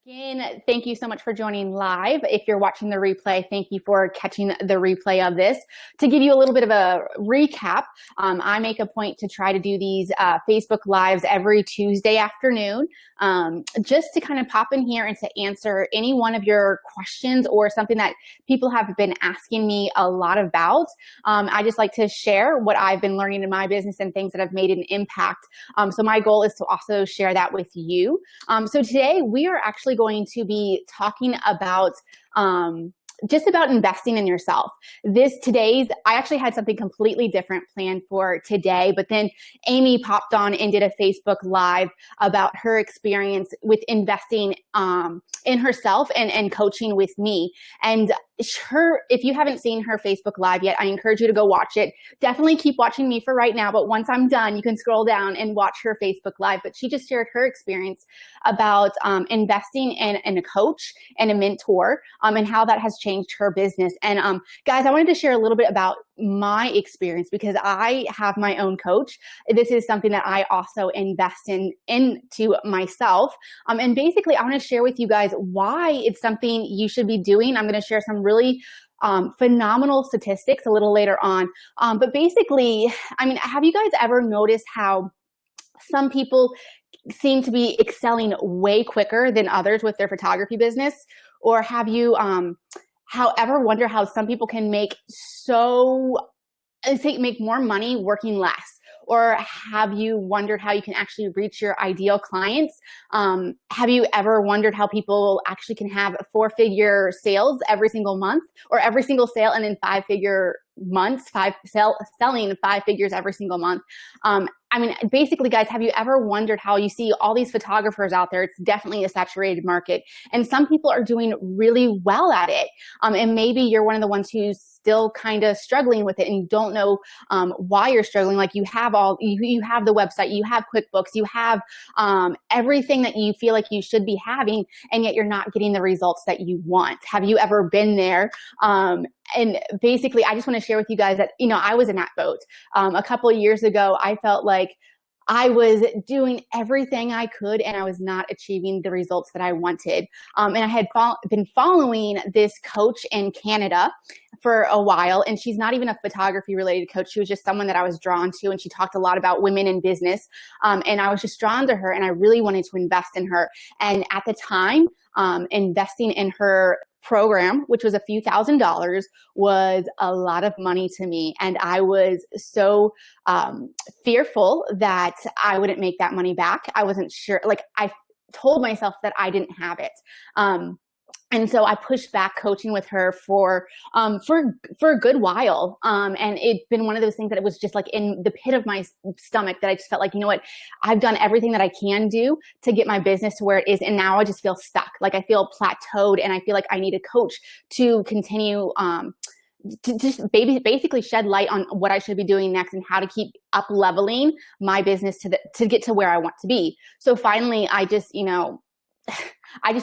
Again, thank you so much for joining live. If you're watching the replay, thank you for catching the replay of this. To give you a little bit of a recap, I make a point to try to do these Facebook Lives every Tuesday afternoon, just to kind of pop in here and to answer any one of your questions or something that people have been asking me a lot about. I just like to share what I've been learning in my business and things that have made an impact. So my goal is to also share that with you. So today we are actually going to be talking about just about investing in yourself. I actually had something completely different planned for today, but then Amy popped on and did a Facebook Live about her experience with investing in herself and coaching with me. And if you haven't seen her Facebook Live yet, I encourage you to go watch it. Definitely keep watching me for right now, but once I'm done, you can scroll down and watch her Facebook Live. But she just shared her experience about investing in a coach and a mentor, and how that has changed her business. And guys, I wanted to share a little bit about my experience because I have my own coach. This is something that I also invest into myself. And basically, I want to share with you guys why it's something you should be doing. I'm going to share some really phenomenal statistics a little later on. But basically, I mean, have you guys ever noticed how some people seem to be excelling way quicker than others with their photography business? Or have you however wonder how some people can make more money working less? Or have you wondered how you can actually reach your ideal clients? Have you ever wondered how people actually can have 4-figure sales every single month, or every single sale, and then 5-figure months, selling 5 figures every single month? I mean, basically, guys, have you ever wondered how you see all these photographers out there? It's definitely a saturated market, and some people are doing really well at it. And maybe you're one of the ones who's still kind of struggling with it and you don't know why you're struggling. Like you have the website, you have QuickBooks, you have everything that you feel like you should be having, and yet you're not getting the results that you want. Have you ever been there? And basically, I just want to share with you guys that, I was in that boat. A couple of years ago, I felt like I was doing everything I could and I was not achieving the results that I wanted. And I had been following this coach in Canada for a while, and she's not even a photography related coach. She was just someone that I was drawn to, and she talked a lot about women in business. And I was just drawn to her, and I really wanted to invest in her. And at the time, investing in her program, which was a few $1,000s, was a lot of money to me. And I was so fearful that I wouldn't make that money back. I wasn't sure. Like, I told myself that I didn't have it. And so I pushed back coaching with her for a good while. And it's been one of those things that it was just like in the pit of my stomach, that I just felt like, you know what, I've done everything that I can do to get my business to where it is. And now I just feel stuck. Like I feel plateaued, and I feel like I need a coach to continue, to just basically shed light on what I should be doing next and how to keep up leveling my business to get to where I want to be. So finally, I just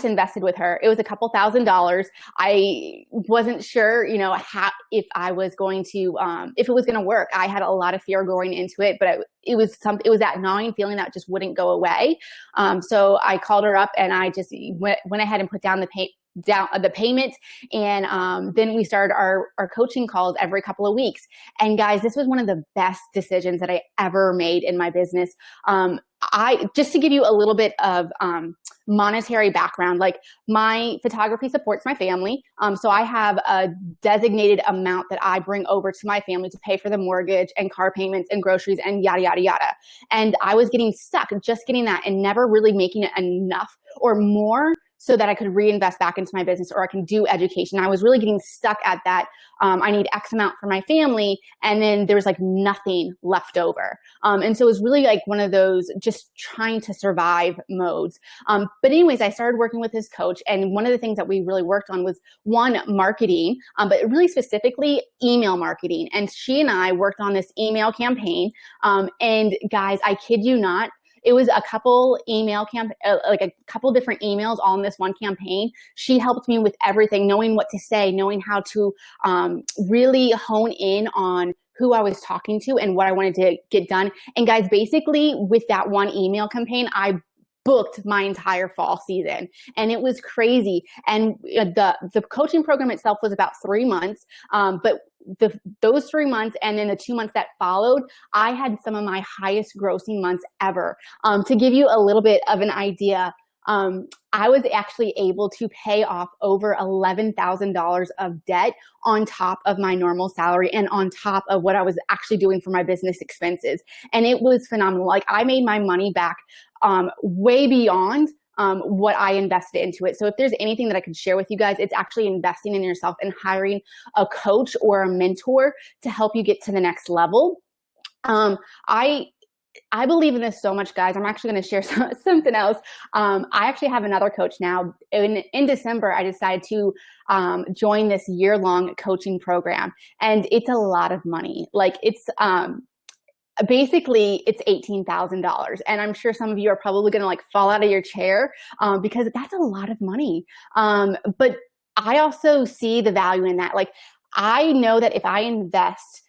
invested with her. It was a couple $1,000s. I wasn't sure, if I was going to, if it was going to work. I had a lot of fear going into it, but it was that gnawing feeling that just wouldn't go away. So I called her up, and I just went ahead and put down the payment. And then we started our coaching calls every couple of weeks. And guys, this was one of the best decisions that I ever made in my business. Just to give you a little bit of monetary background, like my photography supports my family. So I have a designated amount that I bring over to my family to pay for the mortgage and car payments and groceries and yada, yada, yada. And I was getting stuck just getting that and never really making it enough or more so that I could reinvest back into my business, or I can do education. I was really getting stuck at that. I need X amount for my family, and then there was like nothing left over. And so it was really like one of those just trying to survive modes. But anyways, I started working with this coach, and one of the things that we really worked on was marketing, but really specifically email marketing. And she and I worked on this email campaign. And guys, I kid you not, it was a couple like a couple different emails all in this one campaign. She helped me with everything, knowing what to say, knowing how to really hone in on who I was talking to and what I wanted to get done. And guys, basically with that one email campaign, I booked my entire fall season, and it was crazy. And the coaching program itself was about 3 months, but those 3 months and then the 2 months that followed, I had some of my highest grossing months ever. To give you a little bit of an idea, I was actually able to pay off over $11,000 of debt on top of my normal salary and on top of what I was actually doing for my business expenses. And it was phenomenal. Like, I made my money back way beyond what I invested into it. So if there's anything that I could share with you guys, it's actually investing in yourself and hiring a coach or a mentor to help you get to the next level. I believe in this so much, guys. I'm actually going to share something else. I actually have another coach now. In December, I decided to join this year-long coaching program, and it's a lot of money. Like, it's basically it's $18,000, and I'm sure some of you are probably going to like fall out of your chair because that's a lot of money. But I also see the value in that. Like, I know that if I invest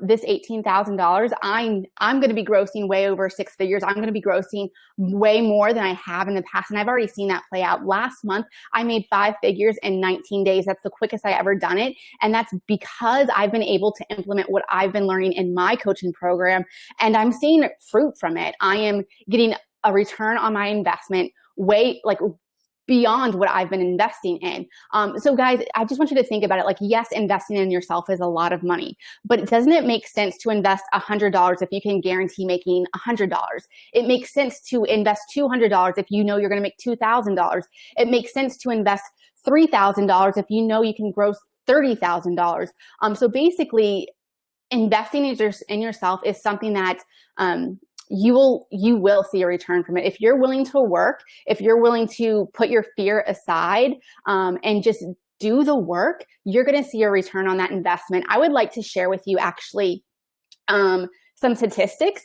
this $18,000, I'm going to be grossing way over 6 figures. I'm going to be grossing way more than I have in the past. And I've already seen that play out. Last month, I made 5 figures in 19 days. That's the quickest I ever done it. And that's because I've been able to implement what I've been learning in my coaching program. And I'm seeing fruit from it. I am getting a return on my investment way beyond what I've been investing in. So guys, I just want you to think about it. Like, yes, investing in yourself is a lot of money, but doesn't it make sense to invest $100 if you can guarantee making $100? It makes sense to invest $200 if you know you're going to make $2,000. It makes sense to invest $3,000 if you know you can gross $30,000. So basically, investing in yourself is something that you will see a return from it. If you're willing to work, if you're willing to put your fear aside and just do the work, you're going to see a return on that investment. I would like to share with you actually some statistics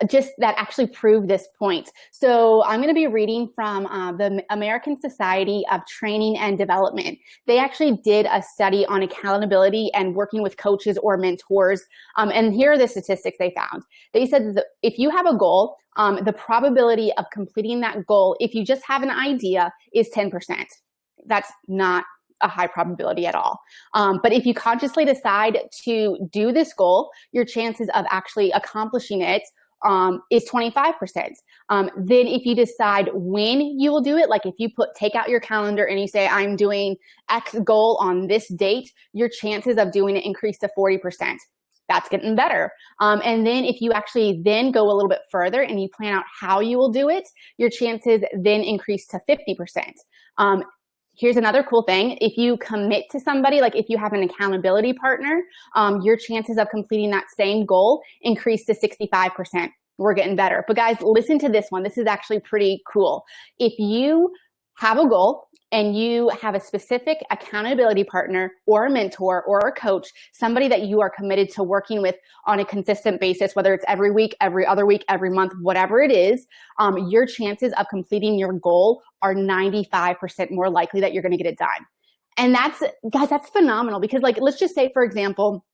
just that actually prove this point. So I'm going to be reading from the American Society of Training and Development. They actually did a study on accountability and working with coaches or mentors. And here are the statistics they found. They said that if you have a goal, the probability of completing that goal, if you just have an idea, is 10%. That's not a high probability at all. But if you consciously decide to do this goal, your chances of actually accomplishing it is 25%. Then if you decide when you will do it, like if you take out your calendar and you say, I'm doing X goal on this date, your chances of doing it increase to 40%. That's getting better. And then if you actually then go a little bit further and you plan out how you will do it, your chances then increase to 50%. Here's another cool thing. If you commit to somebody, like if you have an accountability partner, your chances of completing that same goal increase to 65%. We're getting better. But guys, listen to this one. This is actually pretty cool. If you have a goal and you have a specific accountability partner or a mentor or a coach, somebody that you are committed to working with on a consistent basis, whether it's every week, every other week, every month, whatever it is, your chances of completing your goal are 95% more likely that you're going to get it done. And guys, that's phenomenal because let's just say, for example,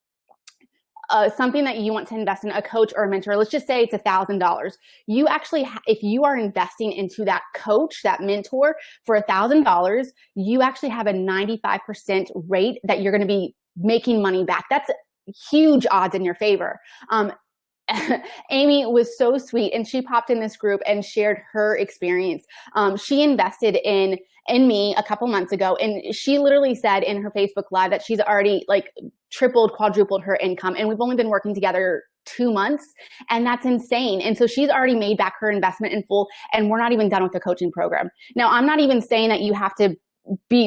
something that you want to invest in, a coach or a mentor, let's just say it's $1,000. You actually, if you are investing into that coach, that mentor for $1,000, you actually have a 95% rate that you're going to be making money back. That's huge odds in your favor. Amy was so sweet and she popped in this group and shared her experience. She invested in me a couple months ago, and she literally said in her Facebook Live that she's already tripled, quadrupled her income, and we've only been working together 2 months, and that's insane. And so she's already made back her investment in full, and we're not even done with the coaching program. Now, I'm not even saying that you have to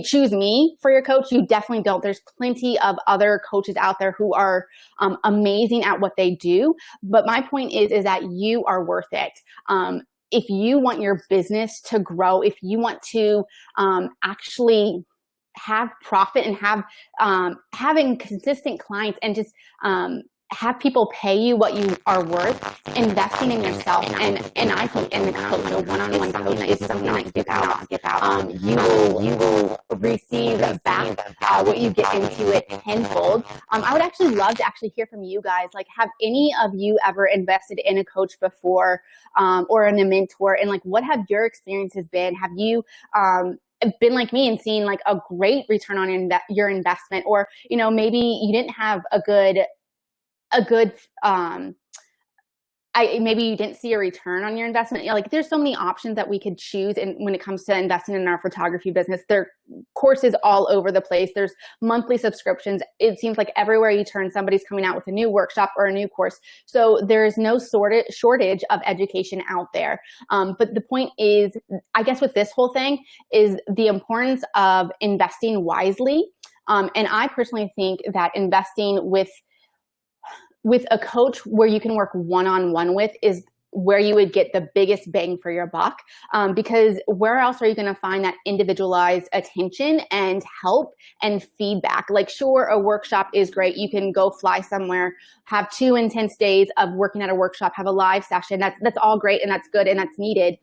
choose me for your coach. You definitely don't. There's plenty of other coaches out there who are amazing at what they do. But my point is that you are worth it. If you want your business to grow, if you want to actually have profit and having consistent clients and just have people pay you what you are worth, investing in yourself, and I think in the coach, a one-on-one coach is something that you cannot give out. You will receive back what you get into it tenfold. I would actually love to actually hear from you guys. Like, have any of you ever invested in a coach before, or in a mentor? And like, what have your experiences been? Have you been like me and seen like a great return on your investment? Or, you know, maybe you didn't have a good maybe you didn't see a return on your investment. You know, like, there's so many options that we could choose. And when it comes to investing in our photography business, there are courses all over the place. There's monthly subscriptions. It seems like everywhere you turn, somebody's coming out with a new workshop or a new course. So there's no shortage of education out there. But the point is, I guess with this whole thing, is the importance of investing wisely. And I personally think that investing with a coach where you can work one-on-one with is where you would get the biggest bang for your buck. Because where else are you going to find that individualized attention and help and feedback? Like, sure, a workshop is great. You can go fly somewhere, have 2 intense days of working at a workshop, have a live session. That's all great, and that's good, and that's needed.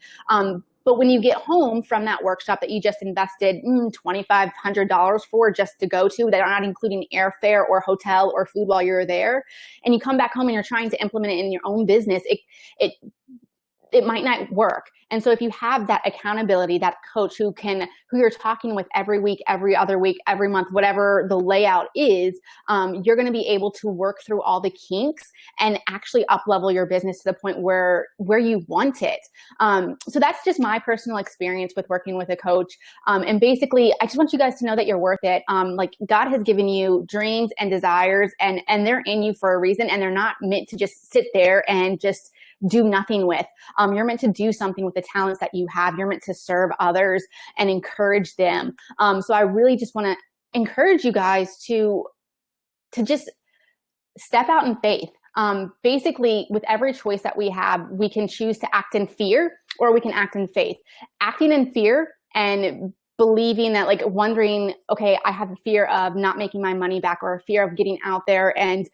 But when you get home from that workshop that you just invested $2,500 for just to go to, that are not including airfare or hotel or food while you're there, and you come back home and you're trying to implement it in your own business, it might not work. And so if you have that accountability, that coach who you're talking with every week, every other week, every month, whatever the layout is, you're going to be able to work through all the kinks and actually up level your business to the point where you want it. So that's just my personal experience with working with a coach. And basically, I just want you guys to know that you're worth it. Like, God has given you dreams and desires, and they're in you for a reason, and they're not meant to just sit there and just do nothing with. You're meant to do something with the talents that you have. You're meant to serve others and encourage them. So I really just want to encourage you guys to just step out in faith. Basically, with every choice that we have, we can choose to act in fear or we can act in faith. Acting in fear and believing that, like, wondering, okay, I have a fear of not making my money back, or a fear of getting out there and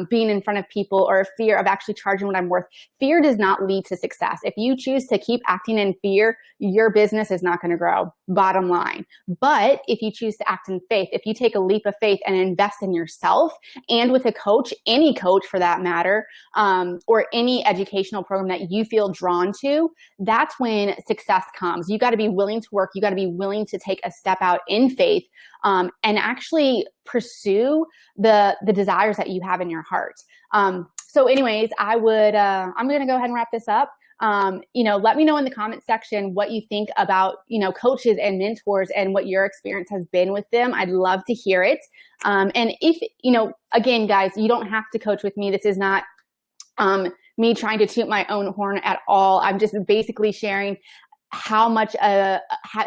being in front of people, or a fear of actually charging what I'm worth. Fear does not lead to success. If you choose to keep acting in fear, your business is not going to grow, bottom line. But if you choose to act in faith, if you take a leap of faith and invest in yourself, and with a coach, any coach for that matter, or any educational program that you feel drawn to, that's when success comes. You got to be willing to work. You got to be willing to take a step out in faith, and actually pursue the desires that you have in your heart. So anyways, I'm going to go ahead and wrap this up. Let me know in the comment section what you think about, coaches and mentors and what your experience has been with them. I'd love to hear it. And if, again, guys, you don't have to coach with me. This is not me trying to toot my own horn at all. I'm just basically sharing how much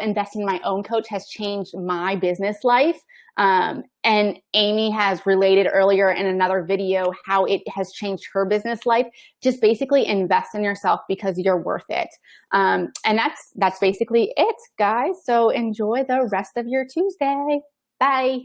investing in my own coach has changed my business life. And Amy has related earlier in another video how it has changed her business life. Just basically invest in yourself because you're worth it. And that's basically it, guys. So enjoy the rest of your Tuesday. Bye.